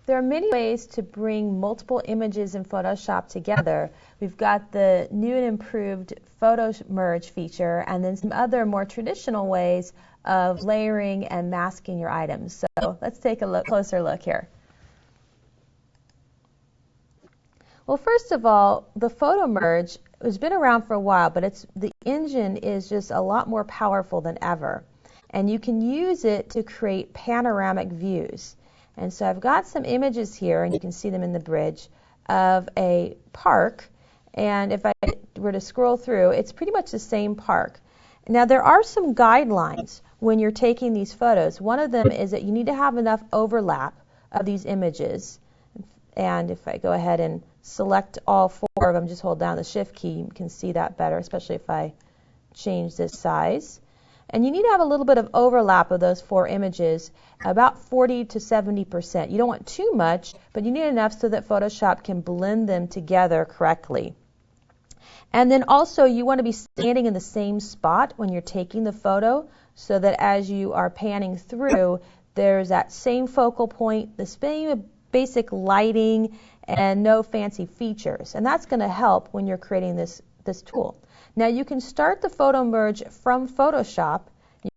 There are many ways to bring multiple images in Photoshop together. We've got the new and improved photo merge feature, and then some other more traditional ways of layering and masking your items. So let's take a closer look here. Well, first of all, the photo merge has been around for a while, but the engine is just a lot more powerful than ever. And you can use it to create panoramic views. And so I've got some images here, and you can see them in the bridge, of a park. And if I were to scroll through, it's pretty much the same park. Now, there are some guidelines when you're taking these photos. One of them is that you need to have enough overlap of these images. And if I go ahead and select all four of them, just hold down the Shift key, you can see that better, especially if I change this size. And you need to have a little bit of overlap of those four images, about 40 to 70%. You don't want too much, but you need enough so that Photoshop can blend them together correctly. And then also you want to be standing in the same spot when you're taking the photo so that as you are panning through, there's that same focal point, the same basic lighting, and no fancy features. And that's going to help when you're creating this tool. Now you can start the photo merge from Photoshop.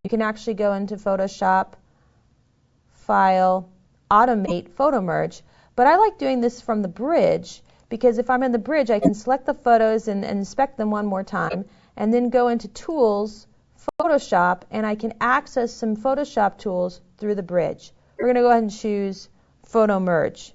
You can actually go into Photoshop, File, Automate Photo Merge. But I like doing this from the bridge because if I'm in the bridge, I can select the photos and inspect them one more time, and then go into Tools, Photoshop, and I can access some Photoshop tools through the bridge. We're going to go ahead and choose Photo Merge.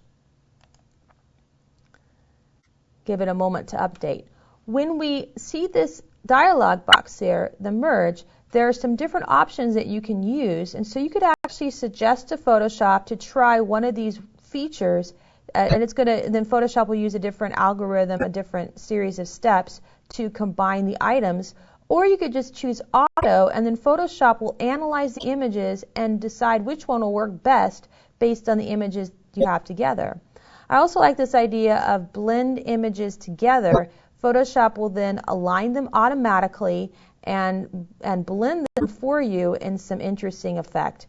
Give it a moment to update. When we see this dialog box here, the merge, there are some different options that you can use, and so you could actually suggest to Photoshop to try one of these features, and then Photoshop will use a different algorithm, a different series of steps to combine the items, or you could just choose Auto, and then Photoshop will analyze the images and decide which one will work best based on the images you have together. I also like this idea of blend images together. Photoshop will then align them automatically and blend them for you in some interesting effect.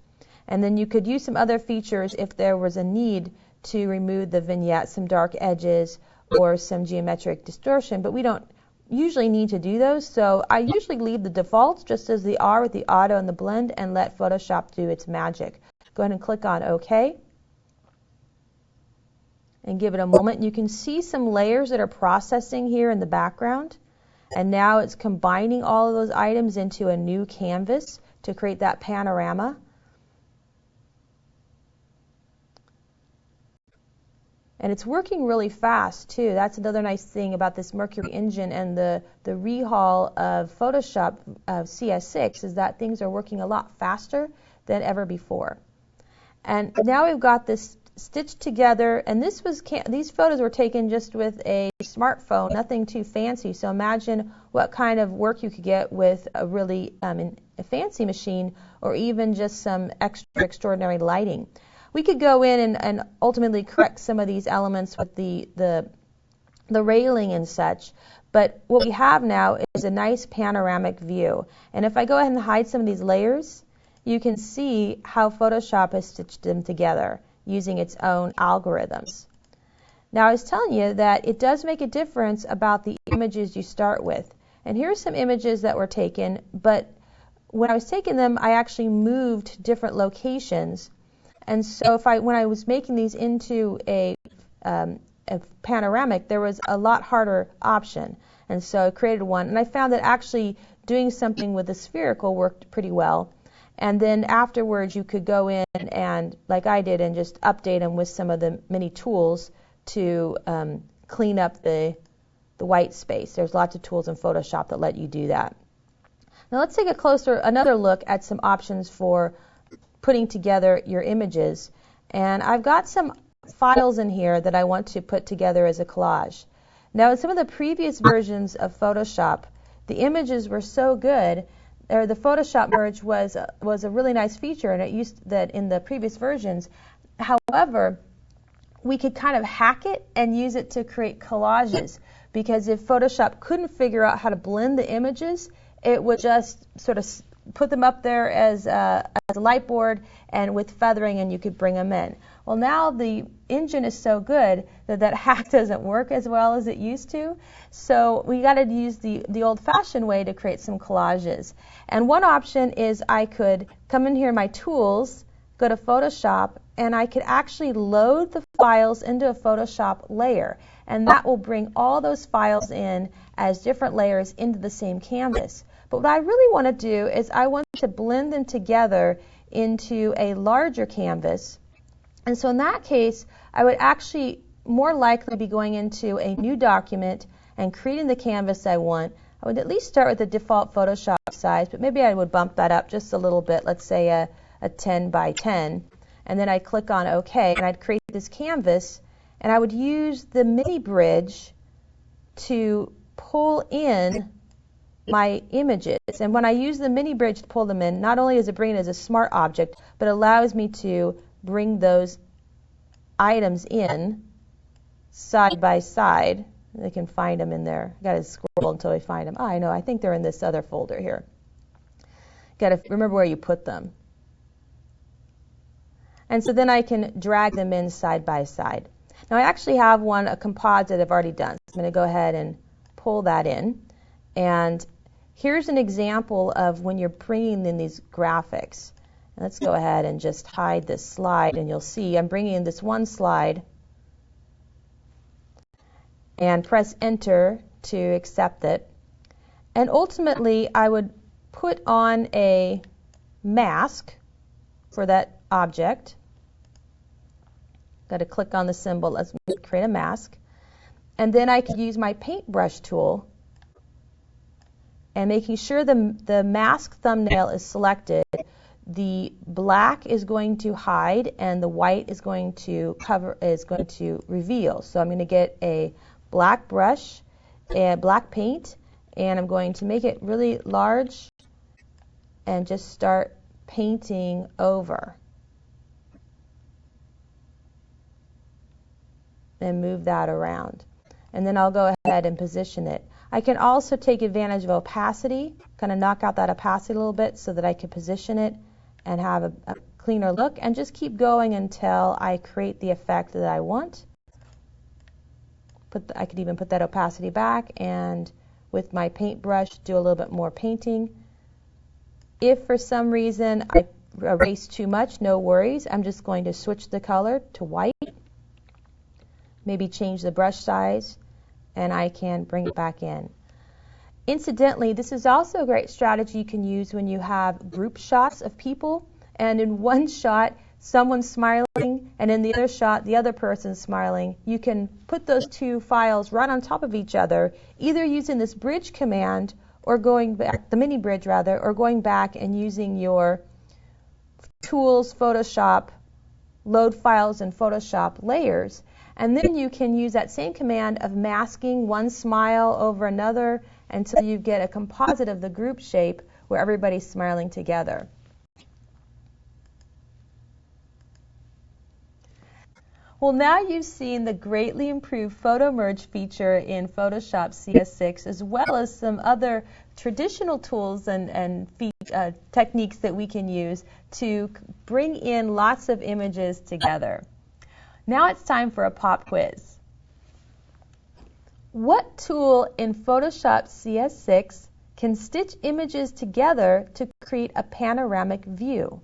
And then you could use some other features if there was a need to remove the vignette, some dark edges or some geometric distortion, but we don't usually need to do those, so I usually leave the defaults just as they are with the auto and the blend and let Photoshop do its magic. Go ahead and click on OK. And give it a moment. You can see some layers that are processing here in the background. And now it's combining all of those items into a new canvas to create that panorama. And it's working really fast too. That's another nice thing about this Mercury engine and the rehaul of Photoshop CS6 is that things are working a lot faster than ever before. And now we've got this stitched together, and these photos were taken just with a smartphone, nothing too fancy. So imagine what kind of work you could get with a really a fancy machine, or even just some extraordinary lighting. We could go in and ultimately correct some of these elements with the railing and such. But what we have now is a nice panoramic view. And if I go ahead and hide some of these layers, you can see how Photoshop has stitched them together using its own algorithms. Now, I was telling you that it does make a difference about the images you start with. And here are some images that were taken, but when I was taking them, I actually moved different locations. And so when I was making these into a panoramic, there was a lot harder option. And so I created one, and I found that actually doing something with the spherical worked pretty well. And then afterwards, you could go in and, like I did, and just update them with some of the many tools to clean up the white space. There's lots of tools in Photoshop that let you do that. Now let's take another look at some options for putting together your images. And I've got some files in here that I want to put together as a collage. Now, in some of the previous versions of Photoshop, the images were so good, or the Photoshop merge was a really nice feature, and it used that in the previous versions. However, we could kind of hack it and use it to create collages, because if Photoshop couldn't figure out how to blend the images, it would just sort of put them up there as a light board and with feathering, and you could bring them in. Well, now the engine is so good that that hack doesn't work as well as it used to. So we got to use the old-fashioned way to create some collages. And one option is I could come in here in my tools, go to Photoshop, and I could actually load the files into a Photoshop layer. And that will bring all those files in as different layers into the same canvas. But what I really want to do is I want to blend them together into a larger canvas. And so in that case, I would actually more likely be going into a new document and creating the canvas I want. I would at least start with the default Photoshop size, but maybe I would bump that up just a little bit, let's say a 10 by 10. And then I'd click on OK, and I'd create this canvas, and I would use the mini bridge to pull in my images. And when I use the mini bridge to pull them in, not only does it bring it as a smart object, but it allows me to bring those items in side by side. They can find them in there. Got to scroll until I find them. Oh, I know. I think they're in this other folder here. Got to remember where you put them. And so then I can drag them in side by side. Now I actually have a composite I've already done. So I'm going to go ahead and pull that in. And here's an example of when you're bringing in these graphics. Let's go ahead and just hide this slide, and you'll see I'm bringing in this one slide and press enter to accept it. And ultimately, I would put on a mask for that object. Got to click on the symbol. Let's create a mask. And then I could use my paintbrush tool and making sure the mask thumbnail is selected. The black is going to hide and the white is going to reveal. So I'm going to get a black brush, a black paint, and I'm going to make it really large and just start painting over. And move that around. And then I'll go ahead and position it. I can also take advantage of opacity, kind of knock out that opacity a little bit so that I can position it and have a cleaner look, and just keep going until I create the effect that I want. I could even put that opacity back, and with my paintbrush do a little bit more painting. If for some reason I erase too much, no worries. I'm just going to switch the color to white, maybe change the brush size, and I can bring it back in. Incidentally, this is also a great strategy you can use when you have group shots of people, and in one shot someone's smiling, and in the other shot the other person's smiling. You can put those two files right on top of each other, either using this bridge command or going back, the mini bridge rather, or going back and using your tools, Photoshop, load files in Photoshop layers. And then you can use that same command of masking one smile over another until you get a composite of the group shape where everybody's smiling together. Well, now you've seen the greatly improved photo merge feature in Photoshop CS6, as well as some other traditional tools and techniques that we can use to bring in lots of images together. Now it's time for a pop quiz. What tool in Photoshop CS6 can stitch images together to create a panoramic view?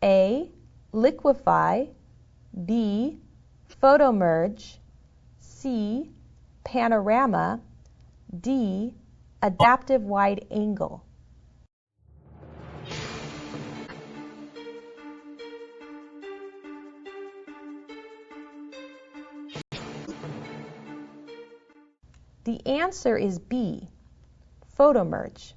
A. Liquify. B. Photo merge. C. Panorama. D. Adaptive wide angle. The answer is B, photo merge.